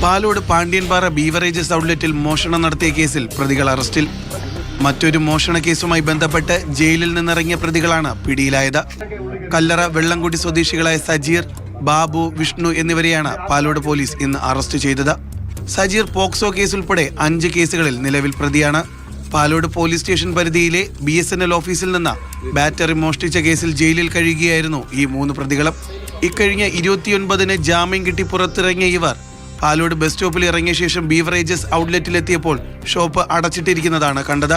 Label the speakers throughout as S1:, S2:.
S1: Palode പാണ്ഡ്യൻപാറ beverages ഔട്ട്ലെറ്റിൽ മോഷണം നടത്തിയ കേസിൽ പ്രതികൾ അറസ്റ്റിൽ. മറ്റൊരു മോഷണ കേസുമായി ബന്ധപ്പെട്ട് ജയിലിൽ നിന്നിറങ്ങിയ പ്രതികളാണ് പിടിയിലായത്. കല്ലറ വെള്ളംകുടി സ്വദേശികളായ സജീർ, ബാബു, വിഷ്ണു എന്നിവരെയാണ് പാലോട് പോലീസ് ഇന്ന് അറസ്റ്റ് ചെയ്തത്. സജീർ പോക്സോ കേസ് ഉൾപ്പെടെ 5 കേസുകളിൽ നിലവിൽ പ്രതിയാണ്. പാലോട് പോലീസ് സ്റ്റേഷൻ പരിധിയിലെ BSNL ഓഫീസിൽ നിന്ന് ബാറ്ററി മോഷ്ടിച്ച കേസിൽ ജയിലിൽ കഴിയുകയായിരുന്നു ഈ 3 പ്രതികളും. ഇക്കഴിഞ്ഞ 29-ന് ജാമ്യം കിട്ടി പുറത്തിറങ്ങിയ ഇവർ പാലോട് ബസ് സ്റ്റോപ്പിൽ ഇറങ്ങിയ ശേഷം ബീവറേജസ് ഔട്ട്ലെറ്റിലെത്തിയപ്പോൾ ഷോപ്പ് അടച്ചിട്ടിരിക്കുന്നതാണ് കണ്ടത്.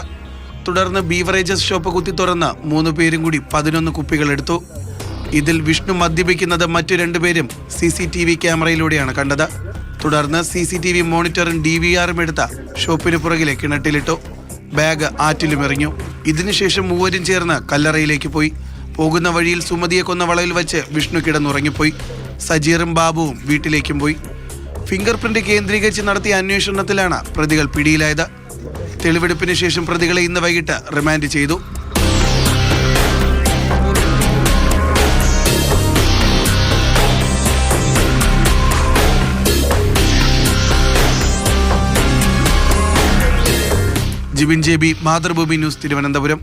S1: തുടർന്ന് ബീവറേജസ് ഷോപ്പ് കുത്തി തുറന്ന് 3 പേരും കൂടി 11 കുപ്പികൾ എടുത്തു. ഇതിൽ വിഷ്ണു മദ്യപിക്കുന്നത് മറ്റു 2 പേരും CCTV ക്യാമറയിലൂടെയാണ് കണ്ടത്. തുടർന്ന് CCTV മോണിറ്ററും DVRും എടുത്ത ഷോപ്പിന് പുറകിലെ കിണറ്റിലിട്ടു. ബാഗ് ആറ്റിലും എറിഞ്ഞു. ഇതിനുശേഷം 3 ചേർന്ന് കല്ലറയിലേക്ക് പോയി. പോകുന്ന വഴിയിൽ സുമതിയെ കൊന്ന വളയിൽ വെച്ച് വിഷ്ണു കിടന്നുറങ്ങിപ്പോയി. സജീറും ബാബുവും വീട്ടിലേക്കും പോയി. ഫിംഗർ പ്രിന്റ് കേന്ദ്രീകരിച്ച് നടത്തിയ അന്വേഷണത്തിലാണ് പ്രതികൾ പിടിയിലായത്. തെളിവെടുപ്പിന് ശേഷം പ്രതികളെ ഇന്ന് വൈകിട്ട് റിമാൻഡ് ചെയ്തു. Jibin JB, Mathrubhumi news, Thiruvananthapuram.